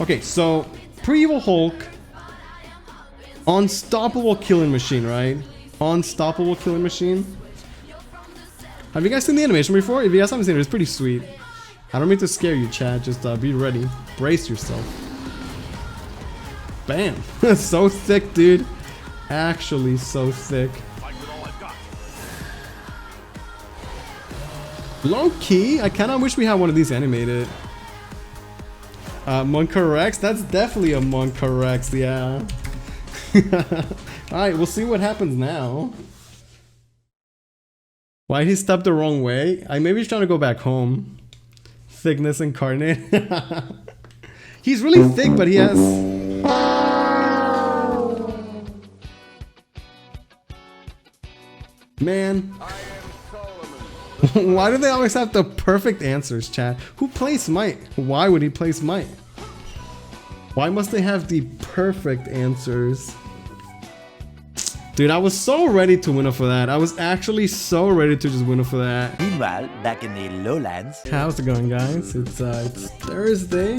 Okay, so pre-Evil Hulk, unstoppable killing machine, right? Unstoppable killing machine. Have you guys seen the animation before? If you guys haven't seen it, it's pretty sweet. I don't mean to scare you, chat. Just be ready. Brace yourself. Bam. So thick, dude. Actually, so thick. Low key, I kind of wish we had one of these animated. Monka Rex? That's definitely a Monka Rex, yeah. Alright, we'll see what happens now. Why he stepped the wrong way? Maybe he's trying to go back home. Thickness incarnate. He's really thick, but he has... Man. Why do they always have the perfect answers, chat? Who plays Smite? Why would he play Smite? Why must they have the perfect answers? Dude, I was so ready to win for that. I was actually so ready to just win for that. Meanwhile, back in the lowlands. How's it going, guys? It's Thursday,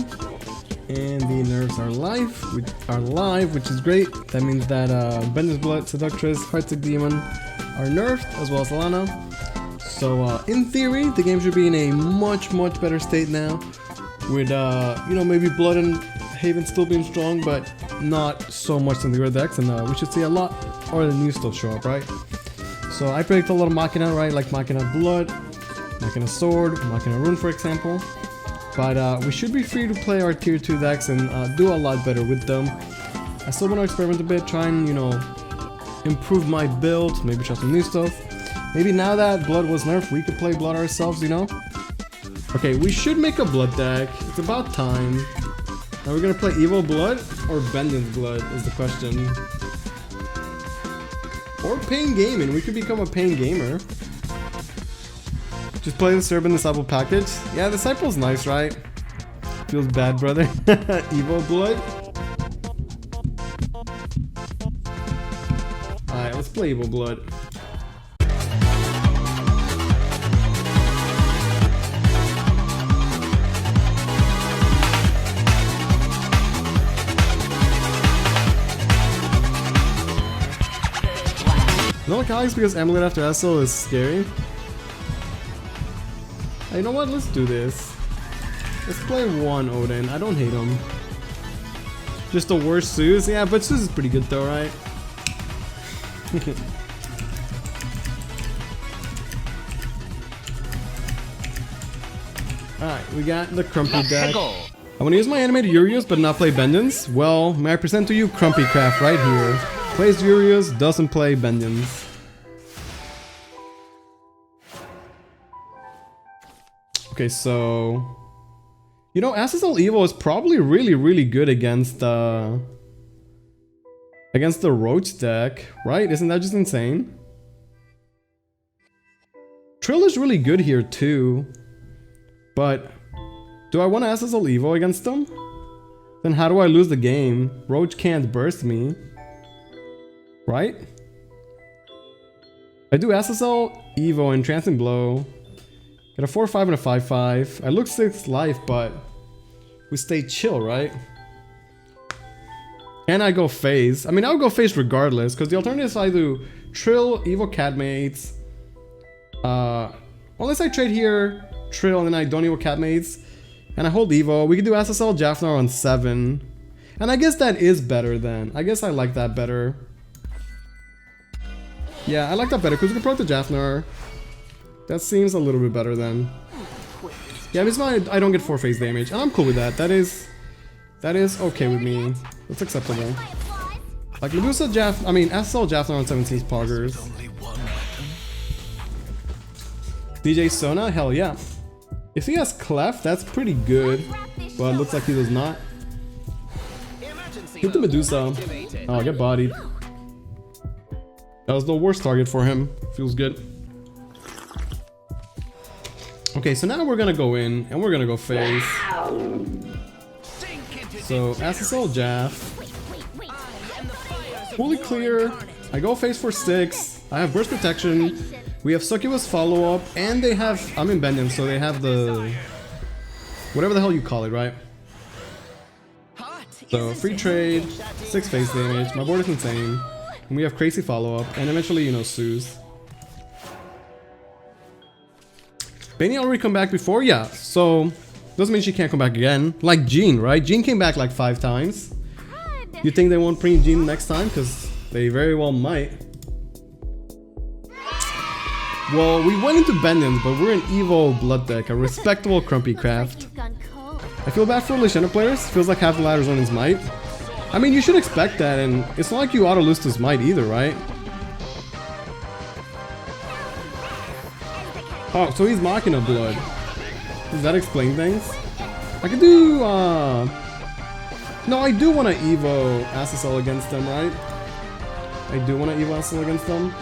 and the nerves are live, which is great. That means that Bender's Blood, Seductress, Heartsick Demon are nerfed, as well as Alana. So in theory, the game should be in a much better state now, with you know, maybe Blood and Haven still being strong, but not so much in the other decks, and we should see a lot or the new stuff show up, right? So I predict a lot of Machina, right? Like Machina Blood, Machina Sword, Machina Rune, for example. But we should be free to play our tier 2 decks and do a lot better with them. I still want to experiment a bit, try and, you know, improve my build, maybe try some new stuff. Maybe now that Blood was nerfed, we could play Blood ourselves, you know? Okay, we should make a Blood deck. It's about time. Are we gonna play Evo Blood or Vengeance Blood is the question. Or Pain Gaming. We could become a Pain Gamer. Just play the Serb and Disciple package. Yeah, the Disciple's nice, right? Feels bad, brother. Evo Blood. Alright, let's play Evo Blood. No Alex, because Amulet after Essel is scary. Hey, you know what? Let's do this. Let's play one Odin. I don't hate him. Just the worst Zeus? Yeah, but Zeus is pretty good though, right? Alright, we got the Crumpy deck. I want to use my animated Urios but not play Vengeance. Well, may I present to you Crumpy Craft right here. Plays Urios, doesn't play Vengeance. Okay, so... You know, Azazel Evo is probably really good against the Roach deck, right? Isn't that just insane? Trill is really good here too. But do I want Azazel Evo against them? Then how do I lose the game? Roach can't burst me. Right? I do Azazel Evo and Transcend Blow. Get a 4-5 and a 5-5. I look 6th life, but we stay chill, right? And I go phase. I mean, I would go phase regardless, because the alternative is I do Trill, Evo Catmates. Unless I trade here, Trill, and then I don't Evo Catmates, and I hold Evo. We can do SSL Jafnar on 7. And I guess that is better then. I guess I like that better. Yeah, I like that better, because we can proc the Jafnar. That seems a little bit better then. Yeah, it's fine. I don't get 4 phase damage, and I'm cool with that. That is okay with me. That's acceptable. Like Medusa SSL Jafnar on 17 poggers. DJ Sona, hell yeah. If he has Clef, that's pretty good. But it looks like he does not. Hit the Medusa. Oh, get bodied. That was the worst target for him. Feels good. Okay, so now we're gonna go in and we're gonna go phase. So SSL Jaff. Fully clear. I go phase for 6. I have burst protection. We have Succubus follow up, and they have. I'm in Bendham, so they have the whatever the hell you call it, right? So free trade, 6 face damage, my board is insane. And we have crazy follow-up, and eventually, you know, Suze. Benny already come back before? Yeah, so doesn't mean she can't come back again. Like Jean, right? Jean came back like 5 times. You think they won't bring Jean next time? Because they very well might. Well, we went into Bendins, but we're an Evo Blood deck, a respectable Crumpy craft. I feel bad for Lashana players. Feels like half the ladder's on his might. I mean, you should expect that, and it's not like you auto lose to his might either, right? Oh, so he's Machina Blood. Does that explain things? I could do, no, I do want to Evo SSL against them, right? I do want to Evo SSL against them.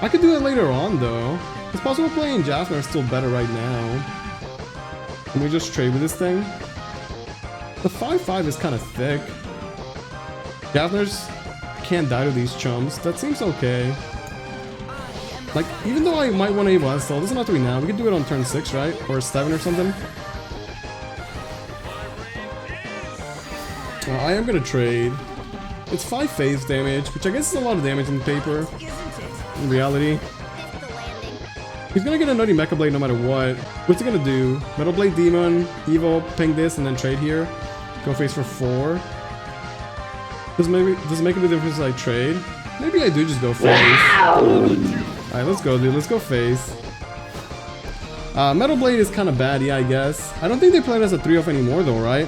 I could do it later on, though. It's possible playing Jaffner is still better right now. Can we just trade with this thing? The 5-5 is kind of thick. Jaffners can't die to these chumps. That seems okay. Like, even though I might want to Evo SSL, it doesn't have to be now. We could do it on turn 6, right? Or 7 or something. I am going to trade. It's 5 phase damage, which I guess is a lot of damage in paper. In reality. He's gonna get a Nutty Mecha Blade no matter what. What's he gonna do? Metal Blade Demon, Evo, ping this, and then trade here. Go face for 4. Does it make a big difference if I trade? Maybe I do just go face. Alright, let's go, dude. Let's go face. Metal Blade is kind of bad, yeah, I guess. I don't think they play it as a 3-off anymore, though, right?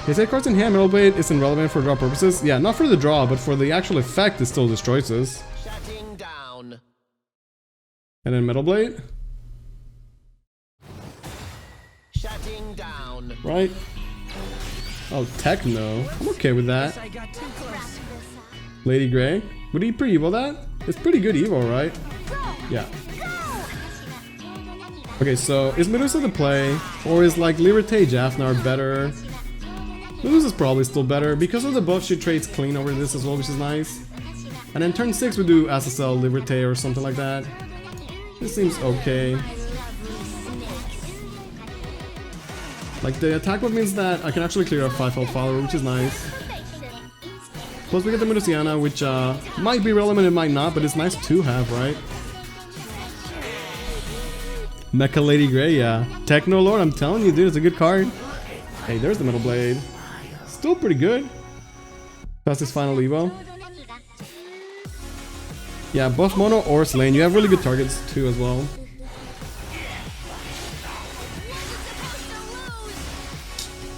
They say cards in hand, Metal Blade isn't relevant for draw purposes. Yeah, not for the draw, but for the actual effect, it still destroys us. And then Metal Blade. Shutting down. Right? Oh, Techno. I'm okay with that. Lady Grey. Would he pre-evo that? It's pretty good evo, right? Yeah. Okay, so is Medusa the play? Or is like Liberté Jaffnar better? Medusa's probably still better. Because of the buff, she trades clean over this as well, which is nice. And then turn 6 we do SSL Liberté or something like that. This seems okay. Like the attack buff means that I can actually clear a 5-health follower, which is nice. Plus we get the Medusiana, which might be relevant, it might not, but it's nice to have, right? Mecha Lady Grey, yeah. Techno Lord, I'm telling you, dude, it's a good card. Hey, there's the Metal Blade. Still pretty good. That's his final Evo. Yeah, buff Mono or Slane. You have really good targets too as well.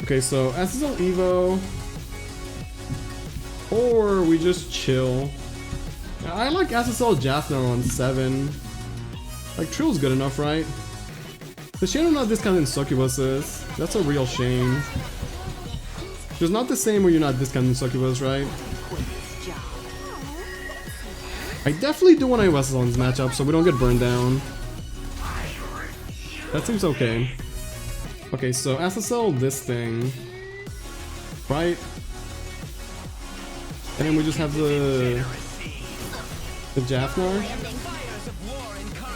Okay, so SSL Evo. Or we just chill. I like SSL Jaffnar on 7. Like, Trill's good enough, right? The shame I'm not discounting Succubuses. That's a real shame. There's not the same where you're not discounting Succubus, right? I definitely do want to SSL on this matchup so we don't get burned down. That seems okay. Okay, so SSL this thing. Right? And then we just have the Jaffnar.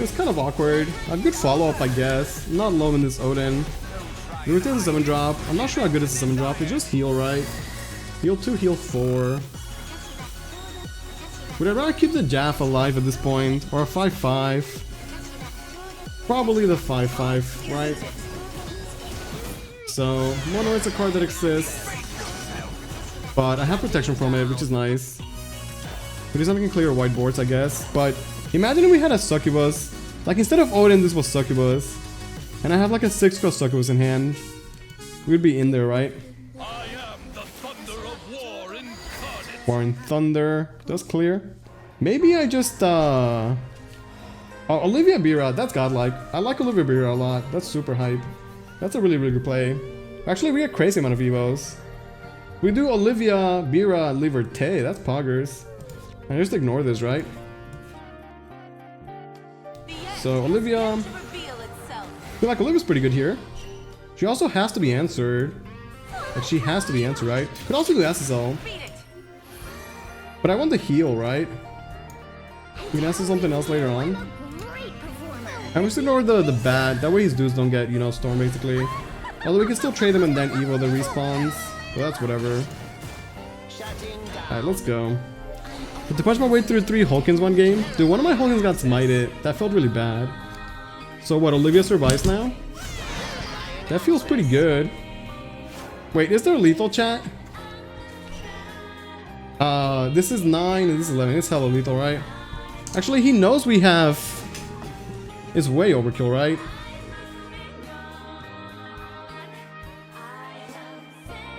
It's kind of awkward. A good follow-up, I guess. Not low in this Odin. We retain the 7-drop. I'm not sure how good it's a 7-drop. It just heal, right? Heal 2, heal 4. Would I rather keep the Jaff alive at this point? Or a 5-5? Probably the 5-5, right? So, Mono is a card that exists. But I have protection from it, which is nice. It is something can clear white boards, I guess. But imagine if we had a Succubus. Like, instead of Odin, this was Succubus. And I have like a 6-cost Succubus in hand. We'd be in there, right? I am the thunder of war incarnate. War and Thunder. That's clear. Maybe I just, Oh, Olivia Bira. That's godlike. I like Olivia Bira a lot. That's super hype. That's a really, really good play. Actually, we get crazy amount of Evos. We do Olivia Bira Liberté. That's poggers. I just ignore this, right? So, Olivia... I feel like Olivia's pretty good here. She also has to be answered. Like, she has to be answered, right? Could also do SSL. But I want the heal, right? We can SSL something else later on. And we just ignore the bad. That way his dudes don't get, you know, storm basically. Although we can still trade them and then Evo the respawns. Well, that's whatever. Alright, let's go. But to punch my way through 3 Hulkins one game? Dude, one of my Hulkins got smited. That felt really bad. So what, Olivia survives now? That feels pretty good. Wait, is there a lethal chat? This is 9 and this is 11. It's hella lethal, right? Actually, he knows we have... It's way overkill, right?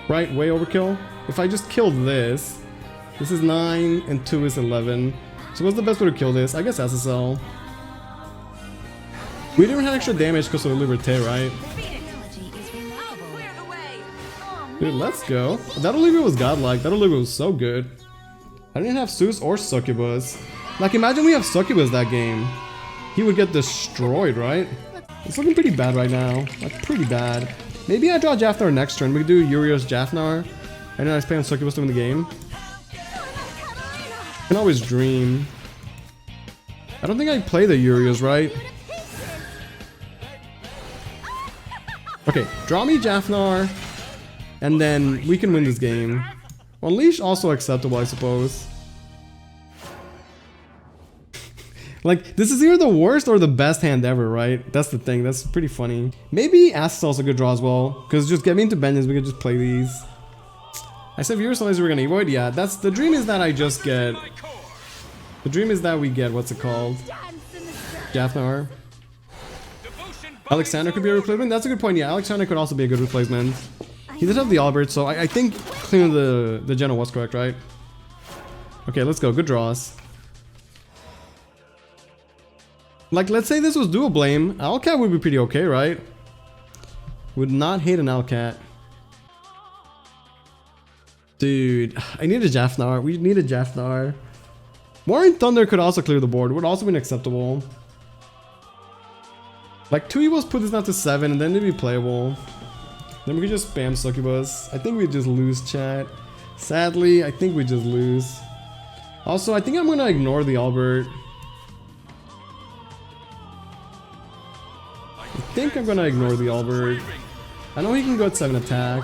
Right, way overkill. If I just kill this, this is 9 and 2 is 11. So what's the best way to kill this? I guess SSL. We didn't have extra damage because of the Liberté, right? Dude, let's go. That Olivia was godlike. That Olivia was so good. I didn't have Zeus or Succubus. Like, imagine we have Succubus that game. He would get destroyed, right? It's looking pretty bad right now. Like, pretty bad. Maybe I draw Jafnar next turn. We could do Urios Jafnar. And then I play on Succubus to win the game. I can always dream. I don't think I play the Urios, right? Okay, draw me Jafnar. And then we can win this game. Unleash also acceptable, I suppose. Like, this is either the worst or the best hand ever, right? That's the thing. That's pretty funny. Maybe Ass is also a good draw as well. Because just get me into Benjins, we could just play these. I said viewers unless we're gonna avoid. Yeah, that's the dream is that I just get. The dream is that we get what's it called? Jafnar. Alexander could be a replacement. That's a good point. Yeah, Alexander could also be a good replacement. He did have the Albert, so I think clearing the General was correct, right? Okay, let's go. Good draws. Like, let's say this was dual blame. Alcat would be pretty okay, right? Would not hate an Alcat. Dude, I need a Jafnar. We need a Jafnar. Warring Thunder could also clear the board. Would also be acceptable. Like, 2 Evils put this down to 7, and then it'd be playable. Then we could just spam Succubus. I think we just lose, chat. Sadly, I think we just lose. Also, I think I'm gonna ignore the Albert. I think I'm gonna ignore the Albert. I know he can go at 7 attack.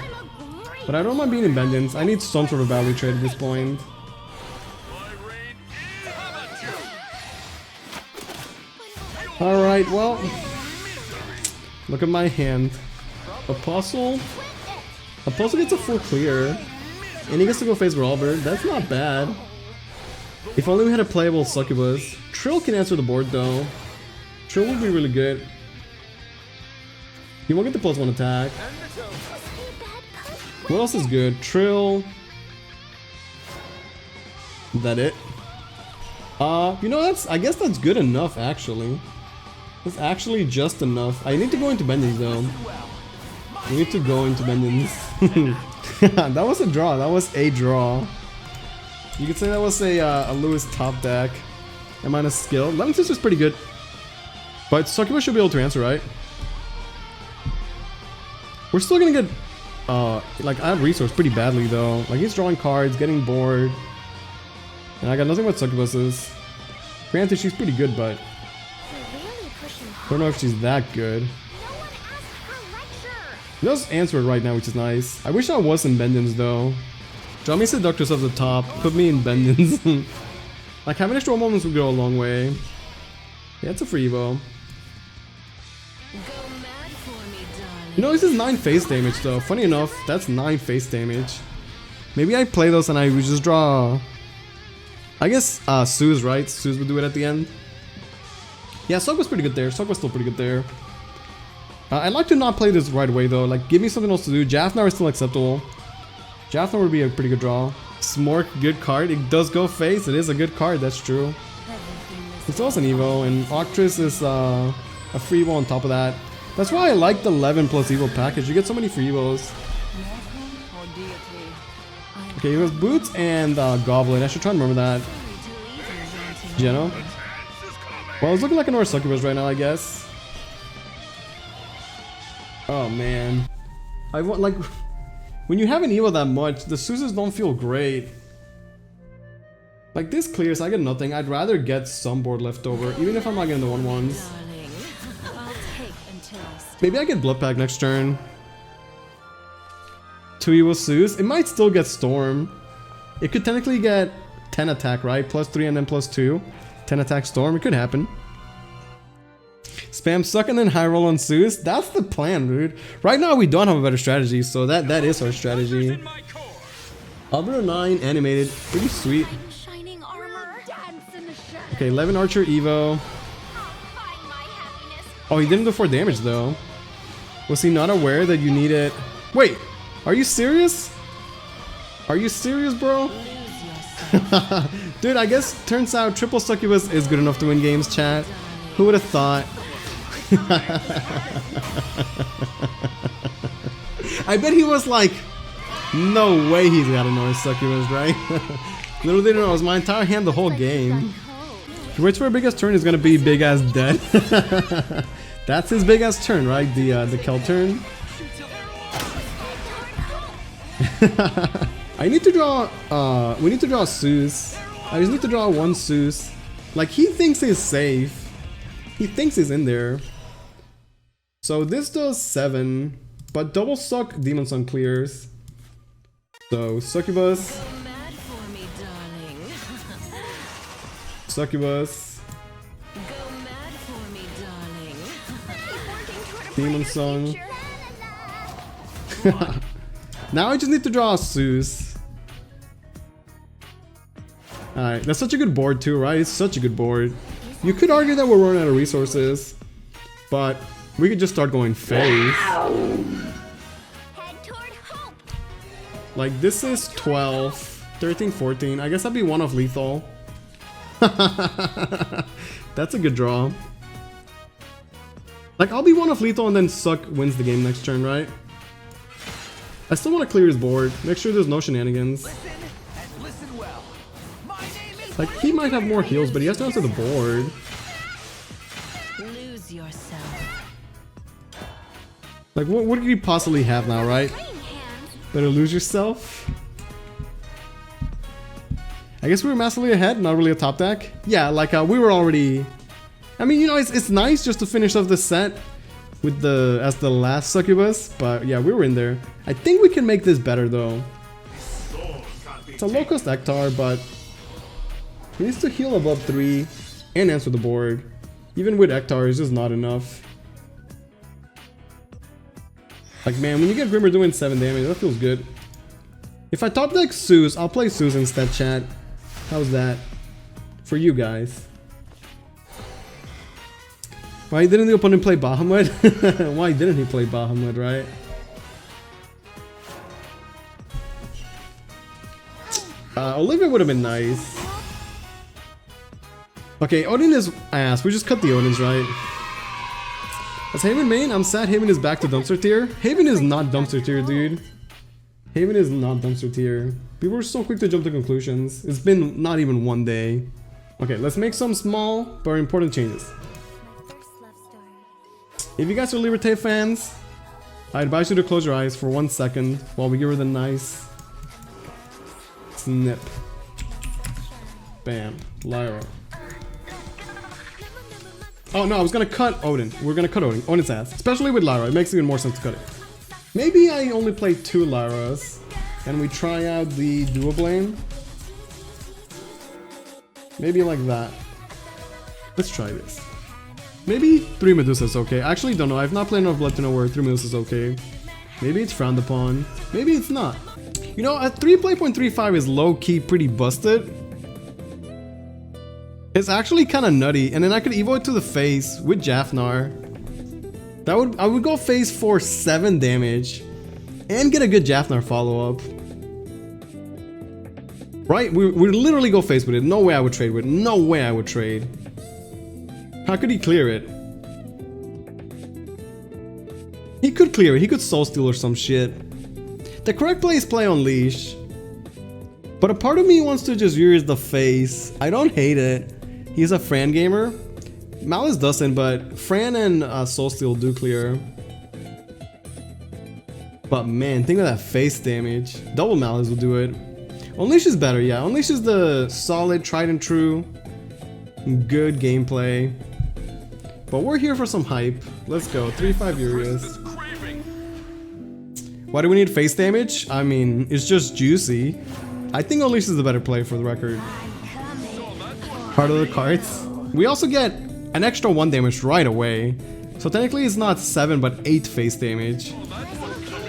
But I don't mind being in Vengeance. I need some sort of value trade at this point. Alright, well. Look at my hand. Apostle gets a full clear. And he gets to go face Albert. That's not bad. If only we had a playable Succubus. Trill can answer the board though. Trill would be really good. He won't get the +1 attack. What else is good? Trill. Is that it? You know, I guess that's good enough actually. That's actually just enough. I need to go into Bendings though. We need to go into Bendings. That was a draw. That was a draw. You could say that was a Lewis top deck. Am I on a skill? 11 is pretty good. But Succubus should be able to answer, right? We're still gonna get like out of resource pretty badly though. Like he's drawing cards, getting bored. And I got nothing but Succubuses. Granted, she's pretty good, but I don't know if she's that good. He does answer it right now, which is nice. I wish I was in Bendins though. Draw me Seductress off the top, put me in Bendins. Like having extra moments would go a long way. Yeah, it's a free Evo. You know, this is 9 face damage though. Funny enough, that's 9 face damage. Maybe I play those and I would just draw... I guess Suze, right? Suze would do it at the end. Yeah, Sock was pretty good there. Sock was still pretty good there. I'd like to not play this right away though. Like, give me something else to do. Jafnar is still acceptable. Jafnar would be a pretty good draw. Smork, good card. It does go face. It is a good card, that's true. It's also an Evo, and Octress is a free Evo on top of that. That's why I like the 11 plus Evo package. You get so many free Evos. Okay, it was Boots and Goblin. I should try and remember that. Geno. Well, it's looking like another Succubus right now, I guess. Oh man. I want, like, when you have an Evo that much, the Suzes don't feel great. Like this clears, I get nothing. I'd rather get some board left over, even if I'm not getting the 1/1s. Maybe I get Blood Pack next turn. 2 Evo Zeus. It might still get Storm. It could technically get 10 attack, right? Plus 3 and then plus 2. 10 attack Storm. It could happen. Spam Suck and then high roll on Zeus. That's the plan, dude. Right now we don't have a better strategy, so that is our strategy. Albert 9 animated. Pretty sweet. Okay, 11 Archer Evo. Oh, he didn't do 4 damage though. Was he not aware that you needed... Wait, are you serious? Are you serious, bro? Dude, I guess turns out triple succubus is good enough to win games, chat. Who would have thought? I bet he was like, no way he's got another succubus, right? Little did he know, it was my entire hand the whole game. He waits for a big ass turn, is gonna be big ass dead. That's his big ass turn, right? The Kel turn. I need to draw, we need to draw Zeus. I just need to draw 1 Zeus. Like, he thinks he's safe. He thinks he's in there. So this does 7, but double suck Demon Sun clears. So succubus. Succubus. Demon Sun. Now I just need to draw a Zeus. Alright, that's such a good board too, right? It's such a good board. You could argue that we're running out of resources, but we could just start going phase. Like, this is 12, 13, 14. I guess I'd be 1 off lethal. That's a good draw. Like, I'll be 1 off lethal and then Suck wins the game next turn, right? I still want to clear his board. Make sure there's no shenanigans. Like, he might have more heals, but he has to answer the board. Lose yourself. Like, what could you possibly have now, right? Better lose yourself. I guess we were massively ahead, not really a top deck. Yeah, like, we were already... I mean, you know, it's nice just to finish off the set with as the last succubus, but yeah, we were in there. I think we can make this better, though. It's a low-cost Ektar, but he needs to heal above 3 and answer the board. Even with Ektar, it's just not enough. Like, man, when you get Grimmer doing 7 damage, that feels good. If I top deck Zeus, I'll play Zeus instead, chat. How's that? For you guys. Why didn't the opponent play Bahamut? Why didn't he play Bahamut, right? Olivia would have been nice. Okay, Odin is ass. We just cut the Odins, right? That's Haven main. I'm sad Haven is back to dumpster tier. Haven is not dumpster tier, dude. Haven is not dumpster tier. People are so quick to jump to conclusions. It's been not even 1 day. Okay, let's make some small but important changes. If you guys are Liberté fans, I advise you to close your eyes for 1 second while we give her the nice snip. Bam. Lyra. Oh no, I was gonna cut Odin. We're gonna cut Odin. Odin's ass. Especially with Lyra. It makes even more sense to cut it. Maybe I only play 2 Lyras and we try out the dual blame. Maybe like that. Let's try this. Maybe 3 Medusas okay. I actually don't know. I've not played enough Blood to know where 3 Medusas okay. Maybe it's frowned upon. Maybe it's not. You know, a 3.35 is low-key pretty busted. It's actually kind of nutty, and then I could evo it to the face with Jafnar. I would go face for 7 damage and get a good Jafnar follow-up. Right? We literally go face with it. No way I would trade with it. No way I would trade. How could he clear it? He could clear it. He could soul steal or some shit. The correct play is play Unleash. But a part of me wants to just use the face. I don't hate it. He's a Fran gamer. Malice doesn't, but Fran and Soulsteel do clear. But man, think of that face damage. Double Malice will do it. Unleash is better, yeah. Unleash is the solid, tried and true, good gameplay. But we're here for some hype. Let's go. 3-5 Urias. Why do we need face damage? I mean, it's just juicy. I think Unleash is the better play for the record. Heart of the cards. We also get an extra 1 damage right away. So technically it's not 7 but 8 face damage.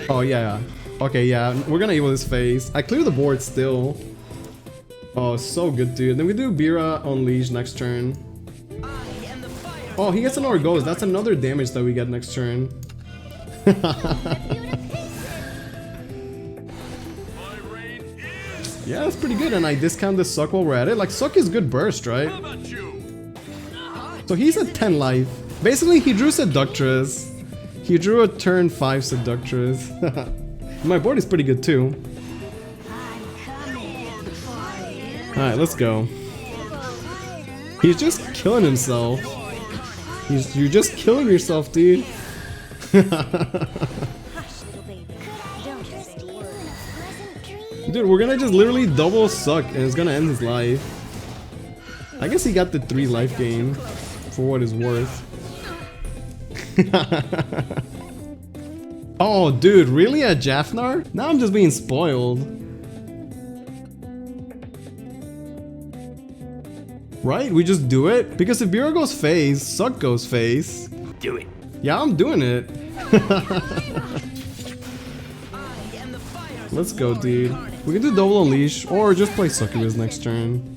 Oh yeah. Okay, yeah. We're gonna Evo this face. I clear the board still. Oh, so good, dude. Then we do Bira Unleash next turn. Oh, he gets another ghost. That's another damage that we get next turn. Yeah, that's pretty good. And I discount the Suck while we're at it. Like, Suck is good burst, right? So he's at 10 life. Basically, he drew Seductress. He drew a turn 5 Seductress. My board is pretty good too. Alright, let's go. He's just killing himself. You're just killing yourself, dude. Dude, we're gonna just literally double Suck and it's gonna end his life. I guess he got the 3 life gain for what it's worth. Oh, dude, really a Jafnar? Now I'm just being spoiled. Right? We just do it? Because if Bira goes face, Suck goes face. Do it. Yeah, I'm doing it. Let's go, dude. We can do double Unleash or just play Succubus next turn.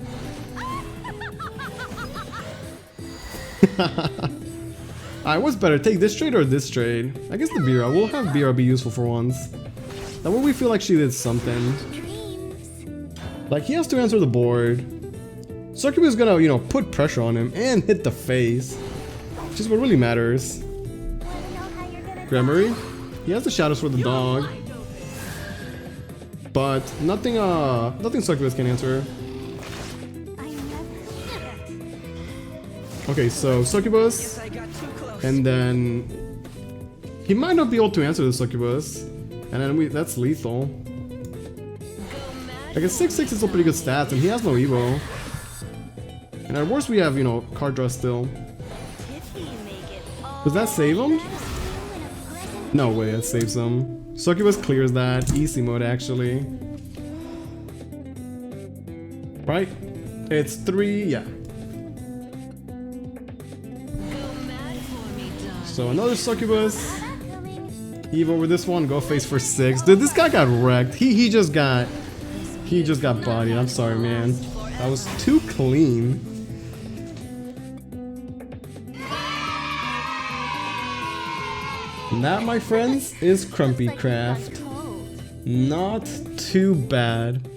Alright, what's better? Take this trade or this trade? I guess the Bira. We'll have Bira be useful for once. That way we feel like she did something. Like, he has to answer the board. Succubus is gonna, you know, put pressure on him and hit the face. Which is what really matters. Gremory. He has the shadows for the dog. But nothing Succubus can answer. Okay, so Succubus. And then he might not be able to answer the Succubus. And then that's lethal. Like a 6/6 is still pretty good stats, and he has no Evo. And at worst we have, you know, card draw still. Does that save him? No way, that saves him. Succubus clears that. Easy mode, actually. Right? It's 3, yeah. So another Succubus. Evo with this one, go face for 6. Dude, this guy got wrecked. He just got bodied. I'm sorry, man. That was too clean. And that, my friends, is Crumpy Craft. Not too bad.